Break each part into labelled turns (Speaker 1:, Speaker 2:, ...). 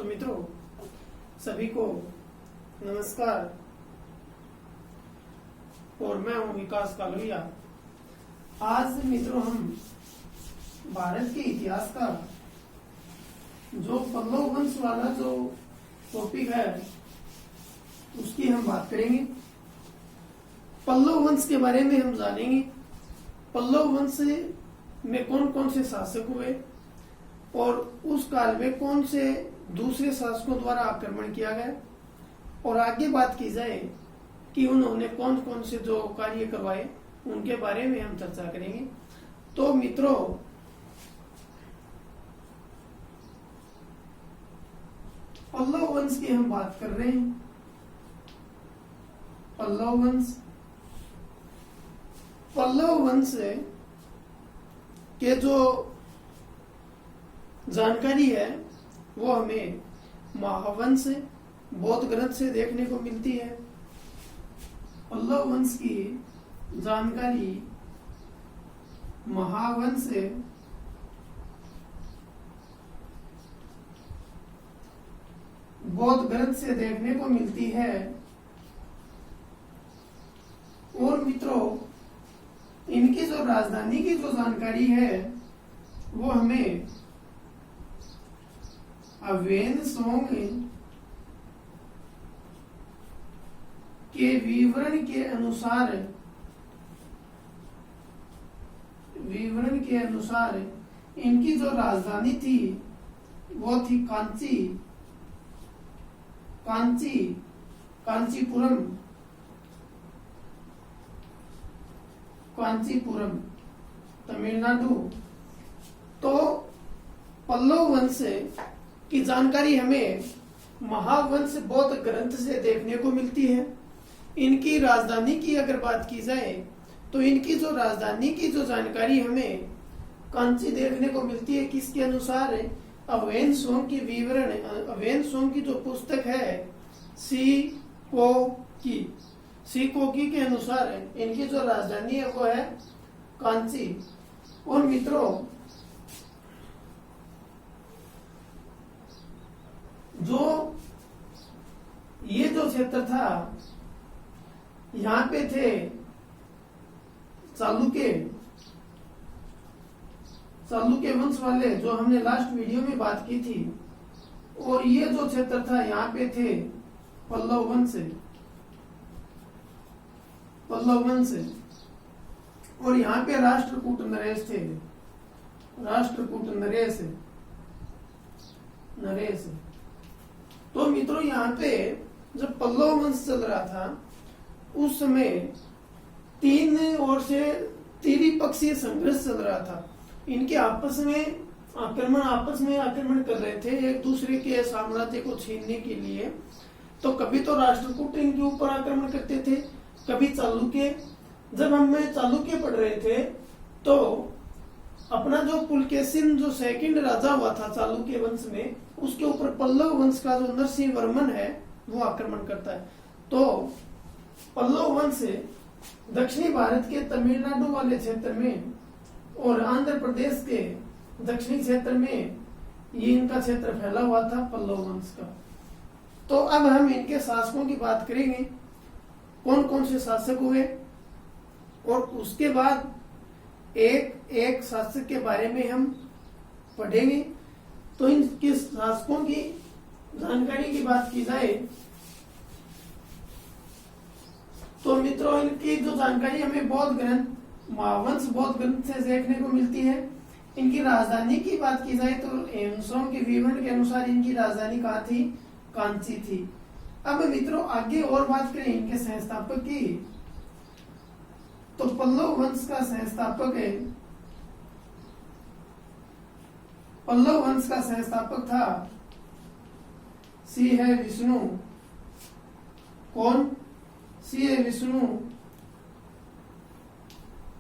Speaker 1: मित्रों, सभी को नमस्कार। और मैं हूं विकास कालोरिया। आज मित्रों हम भारत के इतिहास का जो पल्लव वंश वाला जो टॉपिक है उसकी हम बात करेंगे। पल्लव वंश के बारे में हम जानेंगे। पल्लव वंश में कौन कौन से शासक हुए और उस काल में कौन से दूसरे शासकों द्वारा आक्रमण किया गया, और आगे बात की जाए कि उन्होंने कौन कौन से जो कार्य करवाए उनके बारे में हम चर्चा करेंगे। तो मित्रों, पल्लव वंश की हम बात कर रहे हैं। पल्लव वंश के जो जानकारी है वो हमें महावंश बौद्ध ग्रंथ से देखने को मिलती है। पल्लव वंश की जानकारी महावंश बौद्ध ग्रंथ से देखने को मिलती है। और मित्रों, इनकी जो राजधानी की जो जानकारी है वो हमें ह्वेनसोंग के विवरण के अनुसार इनकी जो राजधानी थी वो थी कांचीपुरम, तमिलनाडु। तो पल्लव वंश की जानकारी हमें महावंश बौद्ध ग्रंथ से देखने को मिलती है। इनकी राजधानी की अगर बात की जाए तो इनकी जो राजधानी की जो जानकारी हमें कांची देखने को मिलती है। किसके अनुसार? ह्वेनसोंग की विवरण, ह्वेनसोंग की जो पुस्तक है सीकोकी के अनुसार इनकी जो राजधानी है वो है कांची। और मित्रों, जो ये जो क्षेत्र था, यहाँ पे थे चालुक्य वंश वाले, जो हमने लास्ट वीडियो में बात की थी। और ये जो क्षेत्र था यहाँ पे थे पल्लव वंश। और यहाँ पे राष्ट्रकूट नरेश। तो मित्रों, यहाँ पे जब पल्लव वंश चल रहा था उस समय तीन ओर से त्रिपक्षीय संघर्ष चल रहा था। इनके आपस में आक्रमण कर रहे थे एक दूसरे के साम्राज्य को छीनने के लिए। तो कभी तो राष्ट्रकूट इनके ऊपर आक्रमण करते थे, कभी चालुक्य। जब हम चालुक्य पढ़ रहे थे तो अपना जो पुलकेशिन जो सेकंड राजा हुआ था चालुक्य वंश में, उसके ऊपर पल्लव वंश का जो नरसिंह वर्मन है वो आक्रमण करता है। तो पल्लव वंश दक्षिणी भारत के तमिलनाडु वाले क्षेत्र में और आंध्र प्रदेश के दक्षिणी क्षेत्र में ये इनका क्षेत्र फैला हुआ था पल्लव वंश का। तो अब हम इनके शासकों की बात करेंगे, कौन कौन से शासक हुए, और उसके बाद एक एक शासक के बारे में हम पढ़ेंगे। तो इनके शासकों की जानकारी की बात की जाए तो मित्रों, इनकी जो जानकारी हमें महावंश बौद्ध ग्रंथ से देखने को मिलती है। इनकी राजधानी की बात की जाए तो ह्वेनसोंग के विवरण के अनुसार इनकी राजधानी कहाँ थी? कांची थी। अब मित्रों, आगे और बात करें इनके संस्थापक की, तो पल्लव वंश का संस्थापक था श्री है विष्णु। कौन? श्री है विष्णु।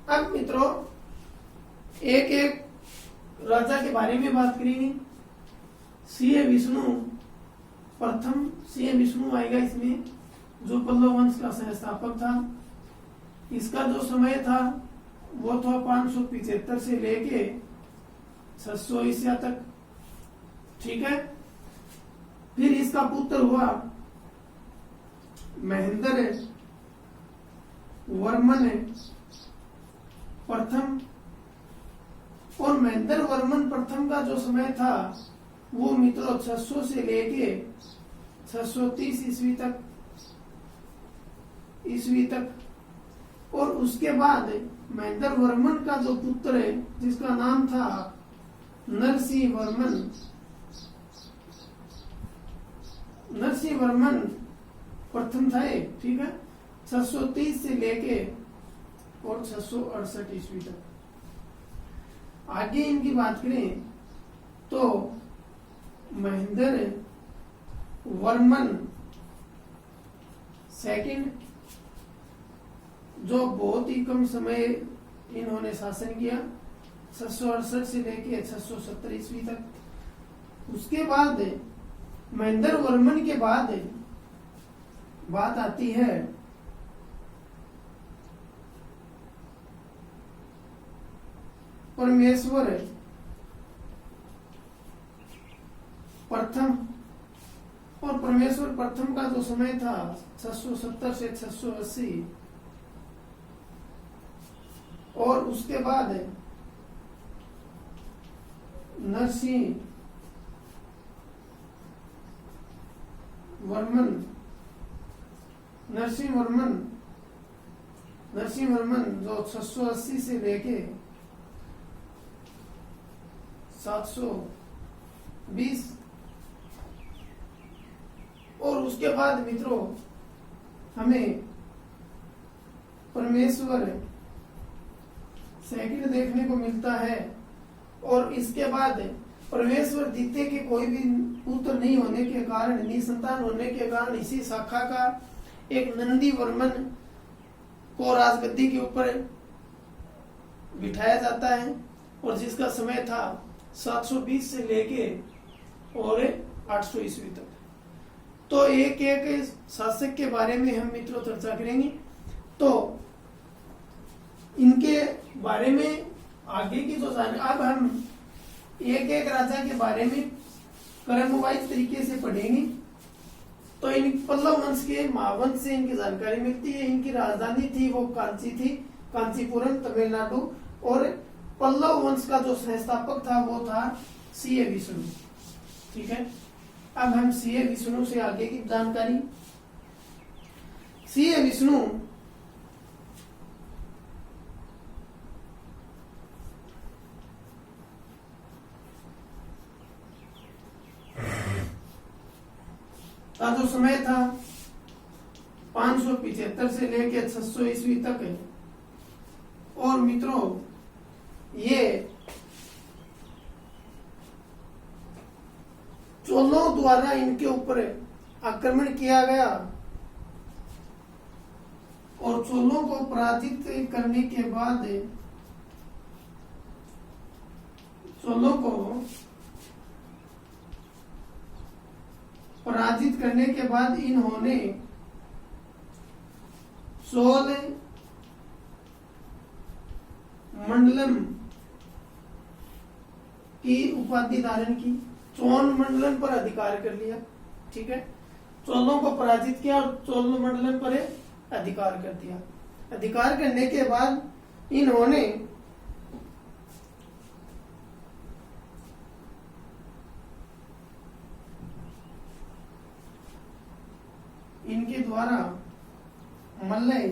Speaker 1: अब मित्रों, एक एक राजा के बारे में बात करेंगे। श्री है विष्णु, प्रथम श्री है विष्णु आएगा इसमें, जो पल्लव वंश का संस्थापक था। इसका जो समय था वो था 575 से लेके 600 ईसा तक। ठीक है। फिर इसका पुत्र हुआ महेंद्र वर्मन प्रथम। और महेंद्र वर्मन प्रथम का जो समय था वो मित्रों 600 से लेके 630 ईस्वी तक। और उसके बाद महेंद्र वर्मन का जो पुत्र है जिसका नाम था नरसिंह वर्मन प्रथम था ये, ठीक है, 630 से लेके और 668 ईस्वी तक। आगे इनकी बात करें तो महेंद्र वर्मन सेकंड, जो बहुत ही कम समय इन्होंने शासन किया, 668 से लेके 670 ईस्वी तक। उसके बाद महेंद्र वर्मन के बाद बात आती है परमेश्वर प्रथम। और परमेश्वर प्रथम का जो समय था 670 से 680। और उसके बाद नरसिंह वर्मन जो 680 से लेके 720। और उसके बाद मित्रों हमें परमेश्वर सेकंड देखने को मिलता है। और इसके बाद परमेश्वर द्वितीय के कोई भी पुत्र नहीं होने के कारण, निसंतान होने के कारण इसी शाखा का एक नंदी वर्मन को राजगद्दी के ऊपर बिठाया जाता है। और जिसका समय था 720 से लेके और 800 ईस्वी तक। तो एक एक शासक के बारे में हम मित्रों चर्चा करेंगे। तो इनके बारे में आगे की जो जाने, अब हम एक एक राजा के बारे में क्रमवाइज तरीके से पढ़ेंगे। तो इन पल्लव वंश के महावंश से इनकी जानकारी मिलती है। इनकी राजधानी थी वो कांची थी, कांचीपुरम तमिलनाडु। और पल्लव वंश का जो संस्थापक था वो था सी.ए. विष्णु, ठीक है। अब हम सी.ए. विष्णु से आगे की जानकारी। सी.ए. विष्णु का जो समय था 575 से लेकर 600 ईस्वी तक है। और मित्रों ये चोलों द्वारा इनके ऊपर आक्रमण किया गया। और चोलों को पराजित करने के बाद इन्होंने चोल मंडलम की उपाधि धारण की, चोल मंडलम पर अधिकार कर लिया, ठीक है। चोलों को पराजित किया और चोल मंडलम पर अधिकार कर दिया। अधिकार करने के बाद इन्होंने इनके द्वारा मल्लय,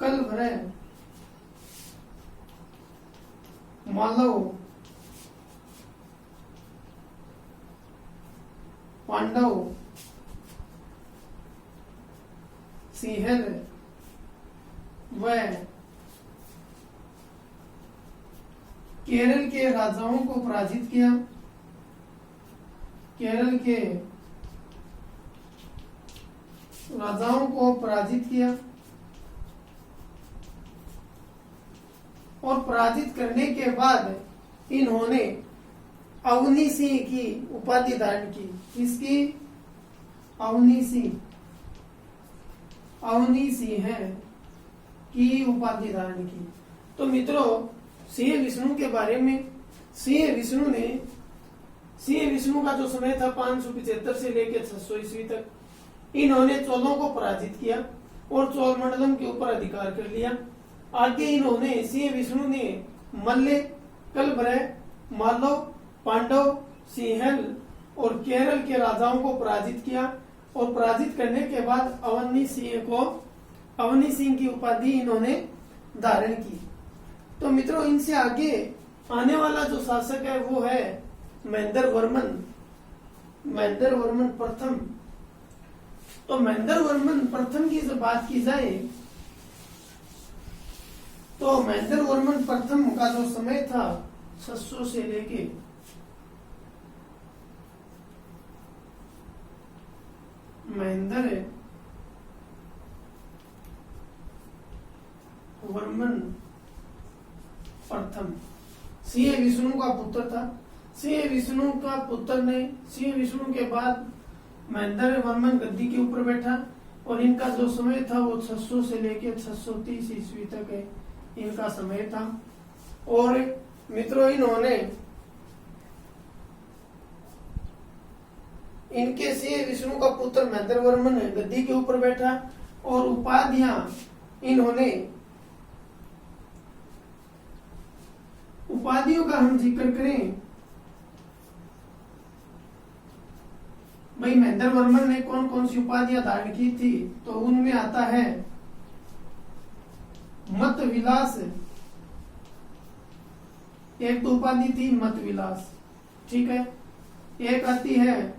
Speaker 1: कलभ्रय, मालव, पांडव, सिंहल व केरल के राजाओं को पराजित किया। केरल के राजाओं को पराजित किया। और पराजित करने के बाद इन्होंने अवनी सिंह की उपाधि धारण की। किसकी? अवनी सिंह की उपाधि धारण की। तो मित्रों सी.ए. विष्णु के बारे में सिंह विष्णु का जो समय था 575 से लेकर 600 ईस्वी तक, इन्होंने चोलों को पराजित किया और चोल मंडलम के ऊपर अधिकार कर लिया। आगे इन्होंने सिंह विष्णु ने मल्ल, कलभ्रय, मालव, पांडव, सिंहल और केरल के राजाओं को पराजित किया और पराजित करने के बाद अवनी सिंह की उपाधि इन्होंने धारण की। तो मित्रों, इनसे आगे आने वाला जो शासक है वो है महेंद्र वर्मन प्रथम। तो महेंद्र वर्मन प्रथम की जब बात की जाए तो महेंद्र वर्मन प्रथम का जो समय था 600 से लेके महेंद्र वर्मन प्रथम सिंह विष्णु का पुत्र था। सिंह विष्णु का पुत्र ने सिंह विष्णु के बाद महेंद्र वर्मन गद्दी के ऊपर बैठा और इनका जो समय था वो 600 से लेकर 630 ईस्वी तक है इनका समय था। और मित्रों, इनके सिंह विष्णु का पुत्र महेंद्र वर्मन गद्दी के ऊपर बैठा और उपाधियों का हम जिक्र करें, भाई महेंद्र वर्मन ने कौन कौन सी उपाधियां धारण की थी, तो उनमें आता है मत विलास, एक तो उपाधि थी मत विलास, ठीक है। एक आती है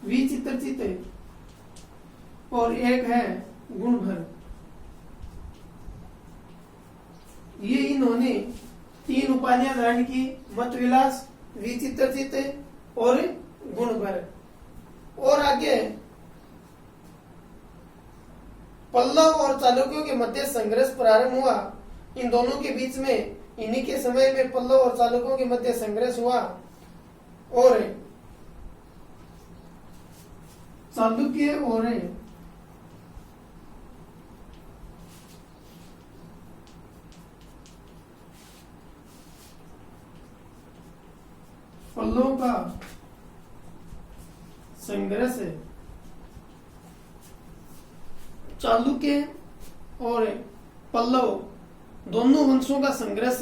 Speaker 1: विचित्र और एक है गुणभर। ये इन्होंने 3 उपाधियां धारण की, मत विलास, विचित्र और गुणभर। और आगे पल्लव और चालुक्यों के मध्य संघर्ष प्रारंभ हुआ। इन दोनों के बीच में इन्हीं के समय में पल्लव और चालुक्यों के मध्य संघर्ष हुआ और चालुक्य और पल्लव का संघर्ष, चालुक्य और पल्लव दोनों वंशों का संघर्ष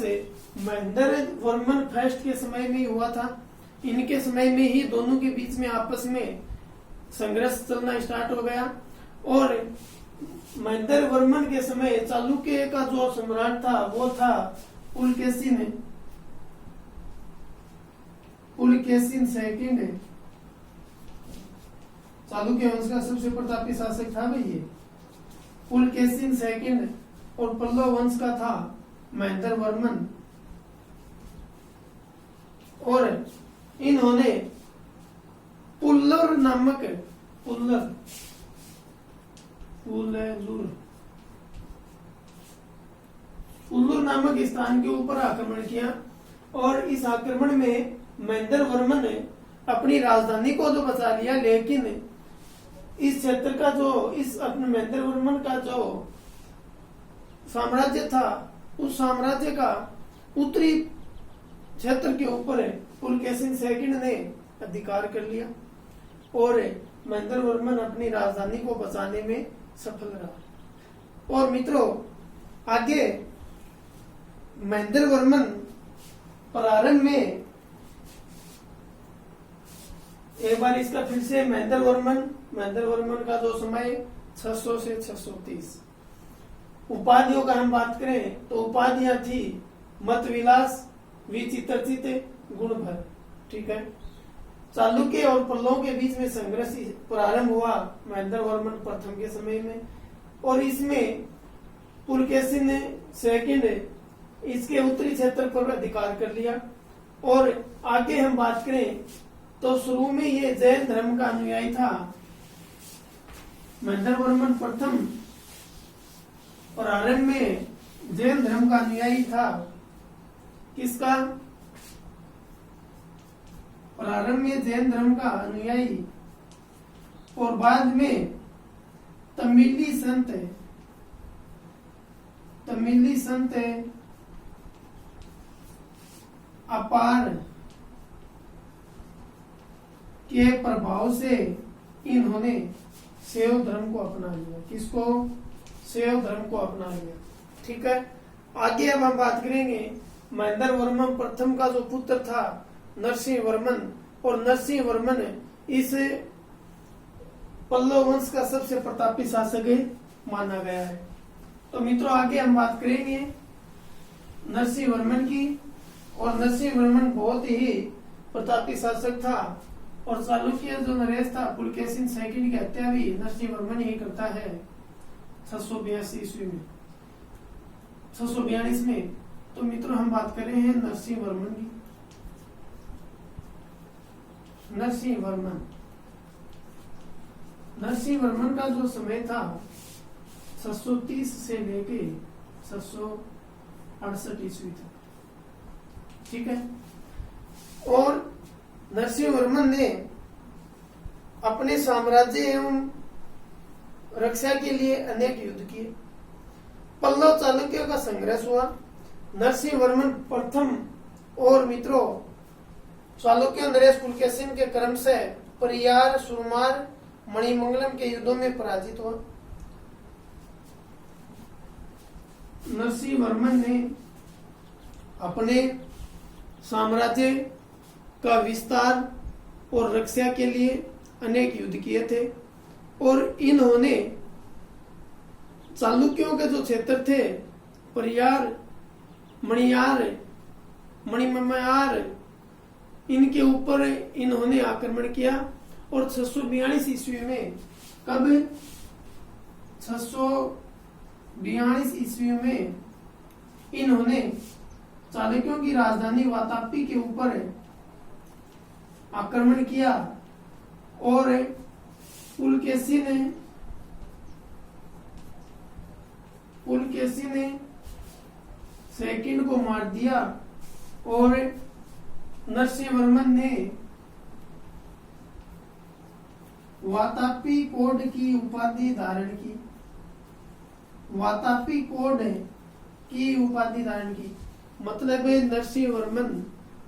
Speaker 1: महेंद्र वर्मन फर्स्ट के समय में ही हुआ था। इनके समय में ही दोनों के बीच में आपस में संघर्ष चलना स्टार्ट हो गया। और महेंद्र वर्मन के समय चालुक्य का जो सम्राट था वो था पुलकेशिन सेकंड। चालुक्य वंश का सबसे प्रतापी शासक था भाई ये पुलकेशिन सेकंड। और पल्लव वंश का था महेंद्र वर्मन। और इन्होंने पुल्लर नामक स्थान के ऊपर आक्रमण किया। और इस आक्रमण में महेंद्र वर्मन ने अपनी राजधानी को तो बचा लिया, लेकिन इस क्षेत्र का अपने महेंद्र वर्मन का जो साम्राज्य था उस साम्राज्य का उत्तरी क्षेत्र के ऊपर पुलकेशिन सेकंड ने अधिकार कर लिया और महेंद्र वर्मन अपनी राजधानी को बचाने में सफल रहा। और मित्रों, आगे महेंद्र वर्मन प्रारंभ में एक बार इसका फिर से महेंद्र वर्मन का जो समय 600 से 630। उपाधियों का हम बात करें तो उपाधियां थी मत विलास, विचित्र, गुणभर, ठीक है। चालुक्य और पल्लव के बीच में संघर्ष प्रारंभ हुआ महेंद्र वर्मन प्रथम के समय में और इसमें पुलकेशिन सेकंड इसके उत्तरी क्षेत्र पर अधिकार कर लिया। और आगे हम बात करें तो शुरू में ये जैन धर्म का अनुयायी था महेंद्र वर्मन प्रथम। प्रारंभ में जैन धर्म का अनुयायी था किसका? प्रारंभ में जैन धर्म का अनुयायी और बाद में तमिली संत तमिली संत अपार के प्रभाव से इन्होंने शैव धर्म को अपना लिया। किसको? शैव धर्म को अपना लिया। ठीक है, आगे अब हम बात करेंगे महेंद्र वर्मन प्रथम का जो पुत्र था नरसिंह वर्मन, और नरसिंह वर्मन इस पल्लव वंश का सबसे प्रतापी शासक माना गया है। तो मित्रों आगे हम बात करेंगे नरसिंह वर्मन की, और नरसिंह वर्मन बहुत ही प्रतापी शासक था, और चालुक्य जो नरेश था पुलकेशिन सेकंड की हत्या भी नरसिंह वर्मन ही करता है 682 ईस्वी में, 642 में। तो मित्रों हम बात कर रहे हैं नरसिंह वर्मन की। नरसिंह वर्मन का जो समय था 630 से लेके 668 ईस्वी तक। ठीक है, और नरसिंह वर्मन ने अपने साम्राज्य एवं रक्षा के लिए अनेक युद्ध किए। पल्लव चालुक्यों का संघर्ष हुआ। नरसिंह वर्मन प्रथम और मित्रों चालुक्य नरेश पुलकेशिन के क्रम से परियार, सुरमार, मणिमंगलम के युद्धों में पराजित हुआ। नरसिंह वर्मन ने अपने साम्राज्य का विस्तार और रक्षा के लिए अनेक युद्ध किए थे, और इन्होंने चालुक्यों के जो क्षेत्र थे परियार, मणियार, मणिमयार, इनके ऊपर इन्होंने आक्रमण किया। और 642 ईस्वी में, कब? 642 ईस्वी में इन्होंने चालुक्यों की राजधानी वातापी के ऊपर आक्रमण किया, और पुलकेशिन सेकंड को मार दिया, और नरसिंह वर्मन ने वातापी कोड की उपाधि धारण की। वातापी कोड की उपाधि धारण की मतलब है नरसिंह वर्मन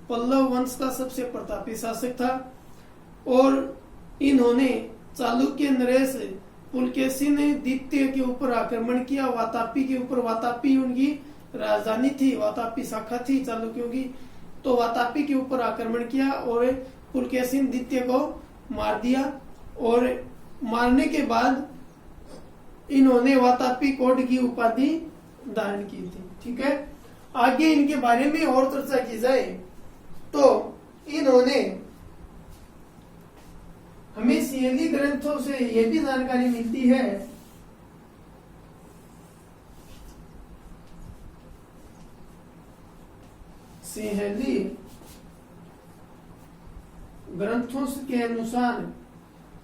Speaker 1: पल्लव वंश का सबसे प्रतापी शासक था, और इन्होंने चालुक्य नरेश पुलकेशिन द्वितीय के ऊपर आक्रमण किया, वातापी के ऊपर। वातापी उनकी राजधानी थी, वातापी शाखा थी चालुक्यों की। तो वातापी के ऊपर आक्रमण किया और पुलकेशिन द्वितीय को मार दिया, और मारने के बाद इन्होंने वातापी कोड की उपाधि धारण की थी। ठीक है, आगे इनके बारे में और चर्चा की जाए तो इन्होंने हमें सिंहली ग्रंथों से यह भी जानकारी मिलती है सिंहली ग्रंथों के अनुसार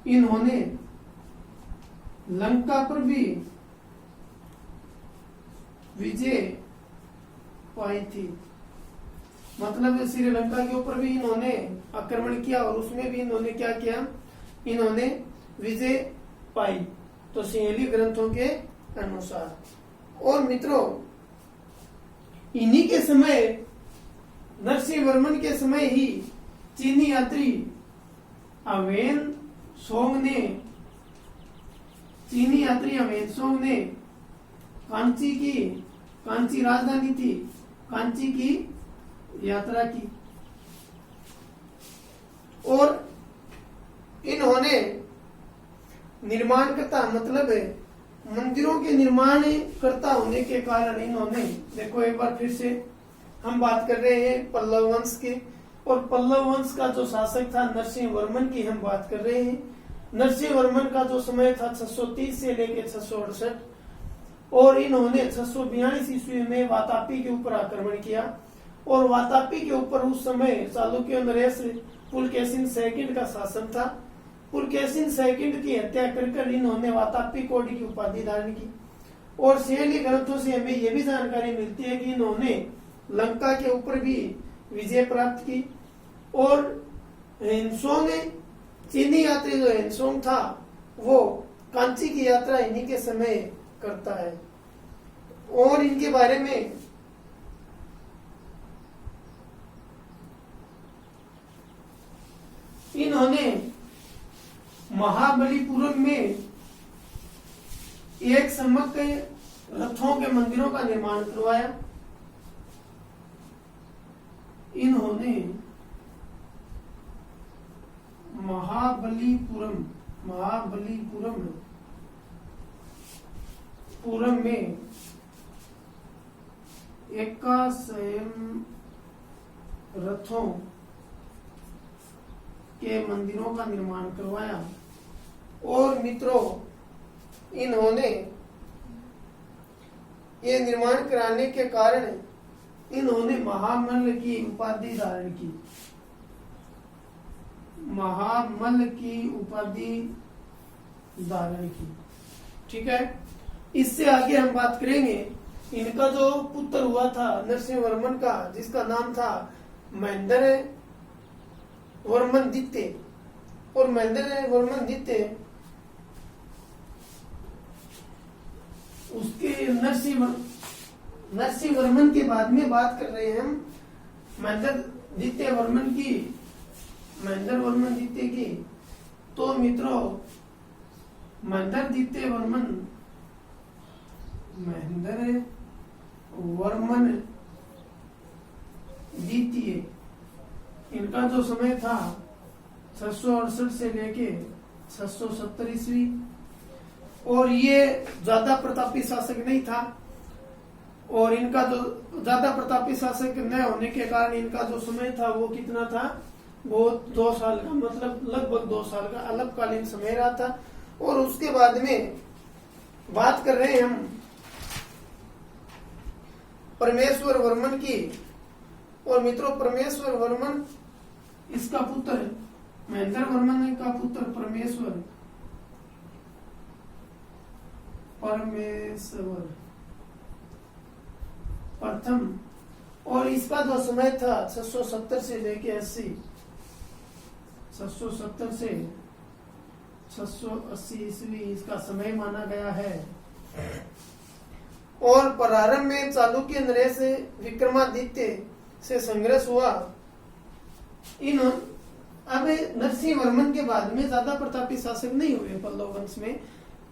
Speaker 1: इन्होंने लंका पर भी विजय पाई थी। मतलब श्रीलंका के ऊपर भी इन्होंने आक्रमण किया और उसमें भी इन्होंने क्या किया, इन्होंने विजय पाई। तो सिंहली ग्रंथों के अनुसार। और मित्रों इन्हीं के समय नरसिंह वर्मन के समय ही चीनी यात्री अवेन सोंग ने कांची राजधानी थी, कांची की यात्रा की, और इन्होंने निर्माणकर्ता मतलब मंदिरों के निर्माण करता होने के कारण इन्होंने, देखो एक बार फिर से हम बात कर रहे हैं पल्लव वंश के, और पल्लव वंश का जो शासक था नरसिंह वर्मन की हम बात कर रहे हैं। नरसिंह वर्मन का जो समय था 630 से लेकर 668, और इन्होंने 642 ईस्वी में वातापी के ऊपर आक्रमण किया, और वातापी के ऊपर उस समय चालुक्य नरेश पुलकेशिन सेकंड का शासन था। पुलकेशिन सेकंड की हत्या कर इन्होंने वातापी कोड की उपाधि धारण की। और सिंहली ग्रंथों से हमें यह भी जानकारी मिलती है कि इन्होंने लंका के ऊपर भी विजय प्राप्त की, और हिंसोंग चीनी यात्री जो हिंसोंग था वो कांची की यात्रा इन्हीं के समय करता है। और इनके बारे में इन्होंने महाबलीपुरम में एक समक रथों के मंदिरों का निर्माण करवाया। इन्होंने महाबलीपुरम में एकाशयन रथों के मंदिरों का निर्माण करवाया। और मित्रों, इन्होंने ये निर्माण कराने के कारण इन्होंने महामल्ल की उपाधि धारण की। महामल्ल की उपाधि धारण की। ठीक है, इससे आगे हम बात करेंगे। इनका जो पुत्र हुआ था नरसिंह वर्मन का, जिसका नाम था महेंद्र वर्मन द्वितीय, और महेंद्र वर्मन द्वितीय उसके नरसिंह वर्मन के बाद में बात कर रहे हैं हम महेंद्र वर्मन द्वितीय की। तो मित्रों, महेंद्र वर्मन द्वितीय, इनका जो समय था 668 से लेके 670 ईस्वी, और ये ज्यादा प्रतापी शासक नहीं था। और इनका जो ज्यादा प्रतापी शासक न होने के कारण इनका जो समय था वो कितना था, वो 2 साल का, मतलब लगभग 2 साल का अल्पकालीन समय रहा था। और उसके बाद में बात कर रहे हैं हम परमेश्वर वर्मन की। और मित्रों, परमेश्वर वर्मन इसका पुत्र, महेंद्र वर्मन का पुत्र परमेश्वर प्रथम, और इसका जो समय था 670 से लेके 80, 670 से 680 ईस्वी इसका समय माना गया है। और प्रारंभ में चालुक्य नरेश विक्रमादित्य से संघर्ष हुआ। अब नरसिंह वर्मन के बाद में ज्यादा प्रतापी शासक नहीं हुए पल्लव वंश में,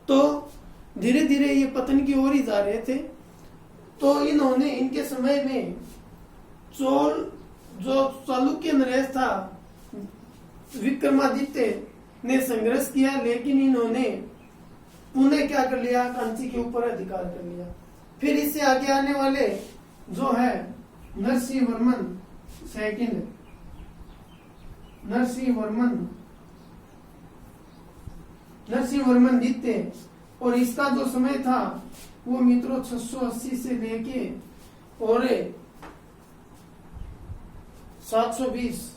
Speaker 1: तो धीरे धीरे ये पतन की ओर ही जा रहे थे। तो इन्होंने इनके समय में जो चालुक्य नरेश था विक्रमादित्य ने संघर्ष किया, लेकिन इन्होंने पुनः क्या कर लिया, कांची के ऊपर अधिकार कर लिया। फिर इससे आगे आने वाले जो है नरसिंह वर्मन द्वितीय, और इसका जो समय था वो मित्रों 680 से लेके और 720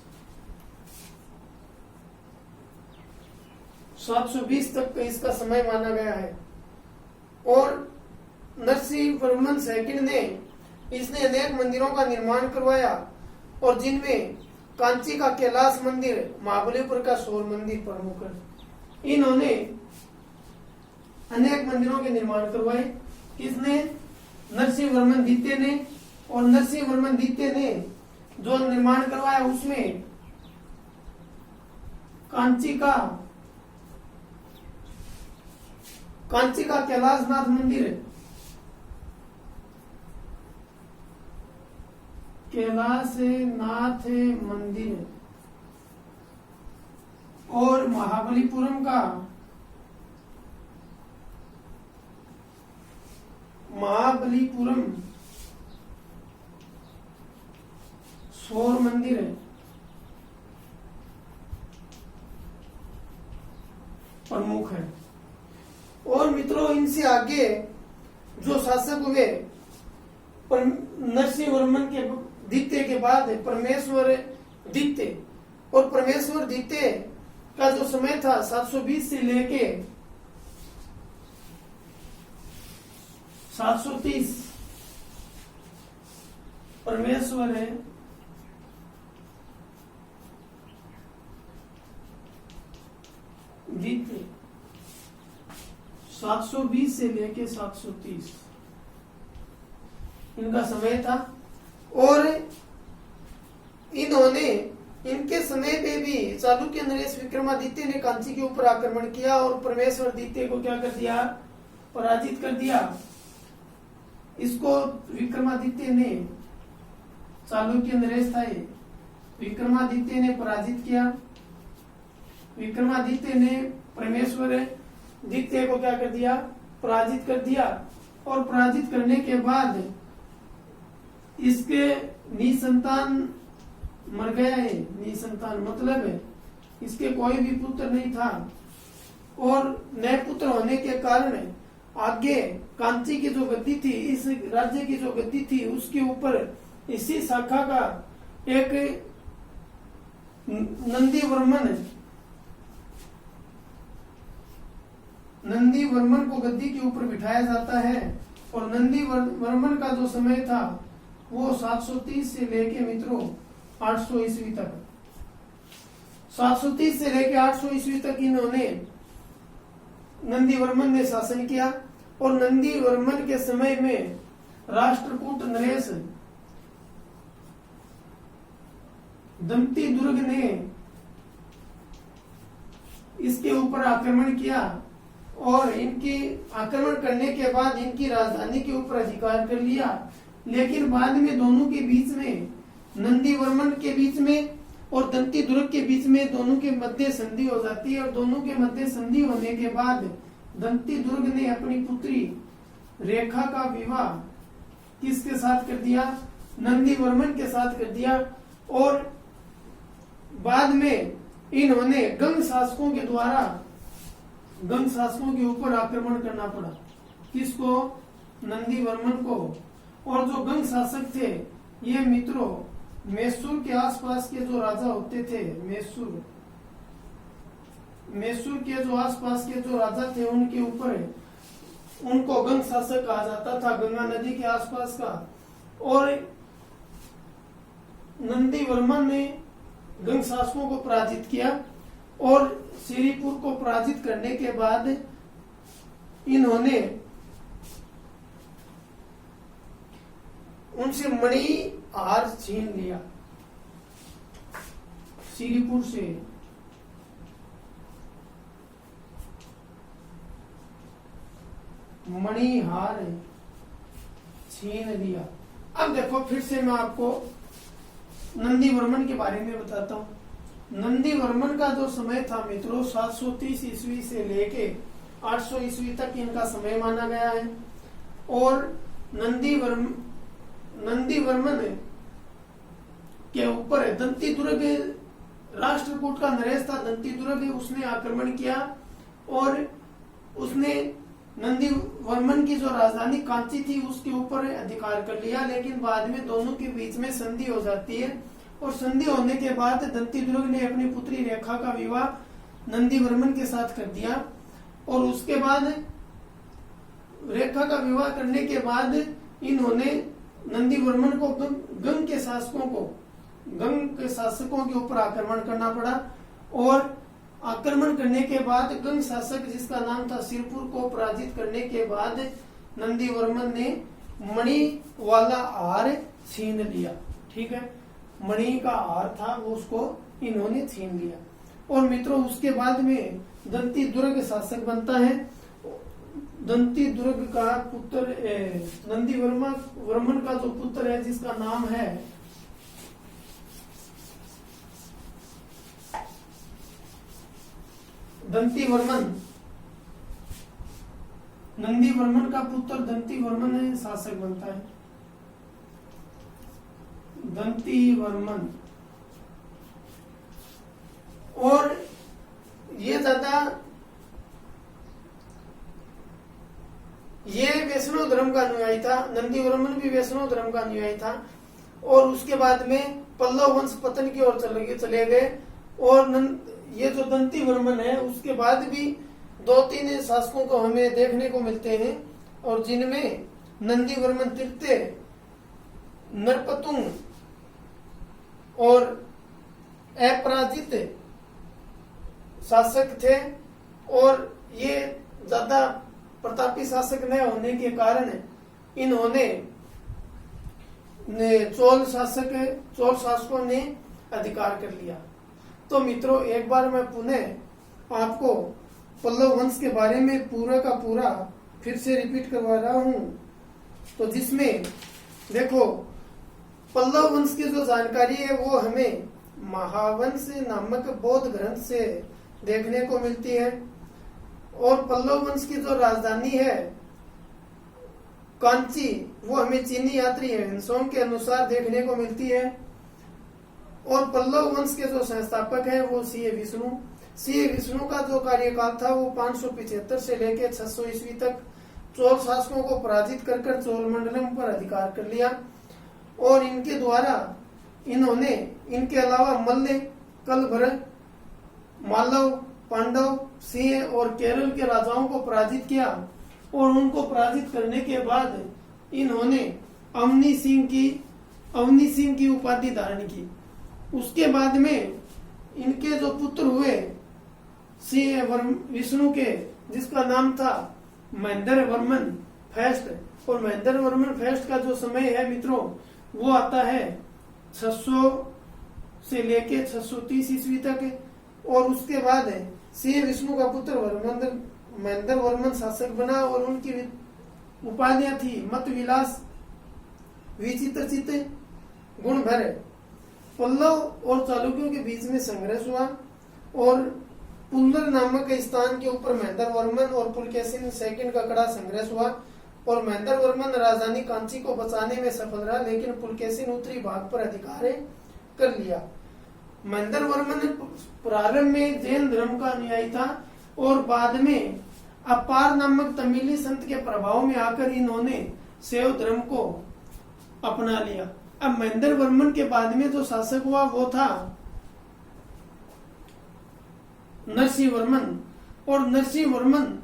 Speaker 1: तक का इसका समय माना गया है। और नरसिंह वर्मन सेकंड ने इसने अनेक मंदिरों का निर्माण करवाया, और जिनमें कांची का कैलाश मंदिर, महाबलीपुर का सौर मंदिर प्रमुख है। इन्होंने अनेक मंदिरों के निर्माण करवाए। किसने? नरसिंह वर्मन द्वितीय ने। और नरसिंह वर्मन द्वितीय ने जो निर्माण करवाया उसमें कांची का कैलाशनाथ मंदिर, और महाबलीपुरम का सौर मंदिर प्रमुख है। और मित्रों, इनसे आगे जो शासक हुए नरसिंह वर्मन के द्वितीय के बाद परमेश्वर द्वितीय, और परमेश्वर द्वितीय का जो समय था 720 से लेके 730, परमेश्वर है द्वितीय 720 से लेके 730, इनका समय था। और इन्होंने इनके समय पे भी चालुक्य नरेश विक्रमादित्य ने कांची के ऊपर आक्रमण किया और परमेश्वर द्वितीय को क्या कर दिया, पराजित कर दिया। इसको विक्रमादित्य ने, चालुक्य नरेश था ये, विक्रमादित्य ने पराजित किया। विक्रमादित्य ने परमेश्वर द्वितीय को क्या कर दिया, पराजित कर दिया। और पराजित करने के बाद इसके निसंतान मर गया है। निसंतान मतलब है इसके कोई भी पुत्र नहीं था, और नए पुत्र होने के कारण आगे कांची की जो गद्दी थी, इस राज्य की जो गद्दी थी, उसके ऊपर इसी शाखा का एक नंदी वर्मन को गद्दी के ऊपर बिठाया जाता है। और नंदी वर्मन का जो समय था वो 730 से लेके मित्रों 800 ईस्वी तक, 730 से लेके 800 ईस्वी तक इन्होंने नंदी वर्मन ने शासन किया। और नंदी वर्मन के समय में राष्ट्रकूट नरेश दंती दुर्ग ने इसके ऊपर आक्रमण किया, और इनकी आक्रमण करने के बाद इनकी राजधानी के ऊपर अधिकार कर लिया। लेकिन बाद में दोनों के बीच में, नंदी वर्मन के बीच में और दंती दुर्ग के बीच में, दोनों के मध्य संधि हो जाती है। और दोनों के मध्य संधि होने के बाद दंती दुर्ग ने अपनी पुत्री रेखा का विवाह किसके साथ कर दिया, नंदी वर्मन के साथ कर दिया। और बाद में इन्होंने गंग शासकों के द्वारा गंग शासकों के ऊपर आक्रमण करना पड़ा। किसको, नंदी वर्मन को। और जो गंग शासक थे ये मित्रों मैसूर के आसपास के जो राजा होते थे, मैसूर के जो आसपास के जो राजा थे उनके ऊपर, उनको गंग शासक कहा जाता था, गंगा नदी के आसपास का। और नंदी वर्मन ने गंग शासकों को पराजित किया। और सिरीपुर को पराजित करने के बाद इन्होंने उनसे मणि हार छीन लिया, सिरीपुर से। मणिहार छीन लिया। अब देखो फिर से मैं आपको नंदी वर्मन के बारे में बताता हूँ। नंदी वर्मन का जो समय था मित्रों 730 ईस्वी से लेके 800 ईस्वी तक इनका समय माना गया है। और नंदी वर्मन के ऊपर दंती दुर्ग राष्ट्रकूट का नरेश था, दंती दुर्ग, उसने आक्रमण किया और उसने नंदी वर्मन की जो राजधानी कांची थी उसके ऊपर अधिकार कर लिया। लेकिन बाद में दोनों के बीच में संधि हो जाती है, और संधि होने के बाद दंती दुर्ग ने अपनी पुत्री रेखा का विवाह नंदी वर्मन के साथ कर दिया। और उसके बाद रेखा का विवाह करने के बाद इन्होंने नंदी वर्मन को गंग के शासकों के ऊपर आक्रमण करना पड़ा। और आक्रमण करने के बाद गंग शासक जिसका नाम था सिरपुर को पराजित करने के बाद नंदी वर्मन ने मणि वाला हार छीन लिया। ठीक है, मणि का हार था वो उसको इन्होंने छीन लिया। और मित्रों उसके बाद में दंती दुर्ग शासक बनता है। दंती दुर्ग का पुत्र नंदी वर्मन का जो पुत्र है जिसका नाम है दंती वर्मन, नंदी वर्मन का पुत्र दंती वर्मन शासक बनता है। दंती वर्मन, और ये वैष्णव धर्म का अनुयायी था। नंदी वर्मन भी वैष्णव धर्म का अनुयायी था। और उसके बाद में पल्लव वंश पतन की ओर चले गए। और ये जो दंती वर्मन है उसके बाद भी 2-3 शासकों को हमें देखने को मिलते हैं, और जिनमें नंदी वर्मन तृतीय, नरपतुंग और अपराजित शासक थे। और ये ज्यादा प्रतापी शासक न होने के कारण इन्होंने चोल शासकों ने अधिकार कर लिया। तो मित्रों, एक बार मैं पुनः आपको पल्लव वंश के बारे में पूरा का पूरा फिर से रिपीट करवा रहा हूं। तो जिसमें देखो, पल्लव वंश की जो जानकारी है वो हमें महावंश नामक बौद्ध ग्रंथ से देखने को मिलती है। और पल्लव वंश की जो राजधानी है कांची, वो हमें चीनी यात्री हेनसोंग के अनुसार देखने को मिलती है। और पल्लव वंश के जो संस्थापक हैं वो सी विष्णु का जो कार्यकाल था वो 575 से लेकर 600 ईस्वी तक चोल शासकों को पराजित कर चोल मंडलम पर अधिकार कर लिया। और इनके द्वारा इन्होंने इनके अलावा मल्ल, कलभर, मालव, पांडव, सिंह और केरल के राजाओं को पराजित किया। और उनको पराजित करने के बाद इन्होंने अवनी सिंह की उपाधि धारण की। उसके बाद में इनके जो पुत्र हुए सिंह विष्णु के, जिसका नाम था महेंद्र वर्मन फर्स्ट। और महेंद्र वर्मन फर्स्ट का जो समय है मित्रों वो आता है 600 से लेके 630 ईस्वी तक। और उसके बाद सिंह विष्णु का पुत्र महेंद्र वर्मन शासक बना। और उनकी उपाधियां थी मत विलास, विचित्र चित्त, गुण भर। पल्लव और चालुक्यों के बीच में संघर्ष हुआ और पुल्लर नामक स्थान के ऊपर महेंद्र वर्मन और पुलकेशिन सेकंड का कड़ा संघर्ष हुआ। और महेंद्र वर्मन राजधानी कांची को बचाने में सफल रहा, लेकिन पुलकेशिन उत्तरी भाग पर अधिकार कर लिया। महेंद्र वर्मन प्रारंभ में जैन धर्म का अनुयायी था और बाद में अपार नामक तमिली संत के प्रभाव में आकर इन्होंने शैव धर्म को अपना लिया। अब महेंद्र वर्मन के बाद में जो शासक हुआ वो था नरसिंह वर्मन। और नरसिंह वर्मन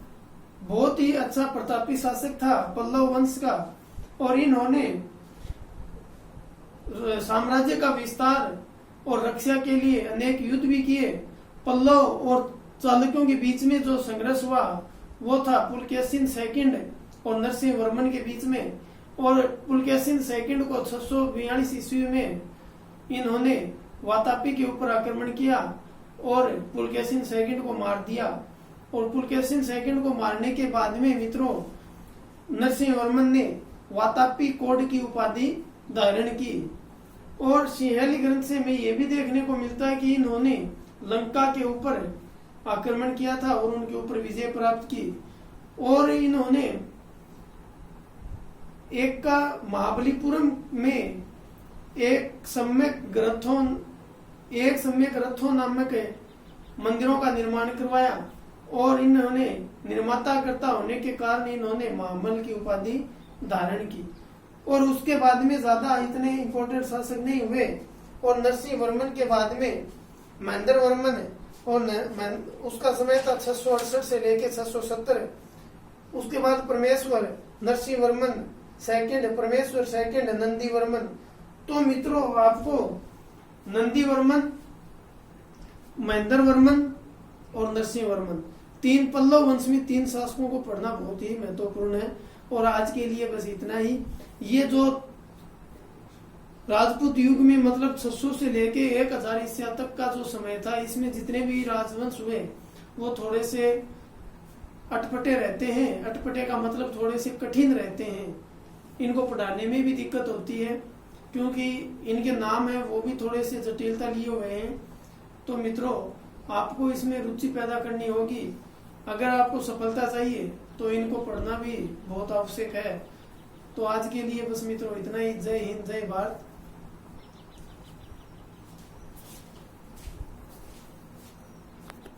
Speaker 1: बहुत ही अच्छा प्रतापी शासक था पल्लव वंश का। और इन्होंने साम्राज्य का विस्तार और रक्षा के लिए अनेक युद्ध भी किए। पल्लव और चालुक्यों के बीच में जो संघर्ष हुआ वो था पुलकेशिन सेकंड और नरसिंह वर्मन के बीच में। और पुलकेशिन सेकंड को 642 ईस्वी में इन्होंने वातापी के ऊपर आक्रमण किया और पुलकेशिन सेकंड को मार दिया। और पुलकेशिन सेकंड को मारने के बाद में मित्रों नरसिंह वर्मन ने वातापी कोड की उपाधि धारण की। और सिंहली ग्रंथ से में ये भी देखने को मिलता है कि इन्होंने लंका के ऊपर आक्रमण किया था और उनके ऊपर विजय प्राप्त की। और इन्होंने एक का महाबलीपुरम में एक सम्यक रथों नामक मंदिरों का निर्माण करवाया। और इन्होंने निर्माताकर्ता होने के कारण इन्होंने महामल की उपाधि धारण की। और उसके बाद में ज्यादा इतने इंपोर्टेंट शासक नहीं हुए। और नरसिंह वर्मन के बाद में महेंद्र वर्मन और उसका समय था 668 से लेके 670। उसके बाद परमेश्वर नरसिंह वर्मन सेकंड, नंदी वर्मन। तो मित्रों आपको नंदी वर्मन, महेंद्र वर्मन और नरसिंह वर्मन, तीन पल्लव वंश में तीन शासकों को पढ़ना बहुत ही महत्वपूर्ण है। और आज के लिए बस इतना ही। ये जो राजपूत युग में मतलब 600 से लेके 1000 ईस्वी तक का जो समय था, इसमें जितने भी राजवंश हुए वो थोड़े से अटपटे रहते हैं। अटपटे का मतलब थोड़े से कठिन रहते हैं। इनको पढ़ाने में भी दिक्कत होती है क्योंकि इनके नाम है वो भी थोड़े से जटिलता लिए हुए हैं। तो मित्रों आपको इसमें रुचि पैदा करनी होगी। अगर आपको सफलता चाहिए तो इनको पढ़ना भी बहुत आवश्यक है। तो आज के लिए बस मित्रों इतना ही। जय हिंद, जय भारत।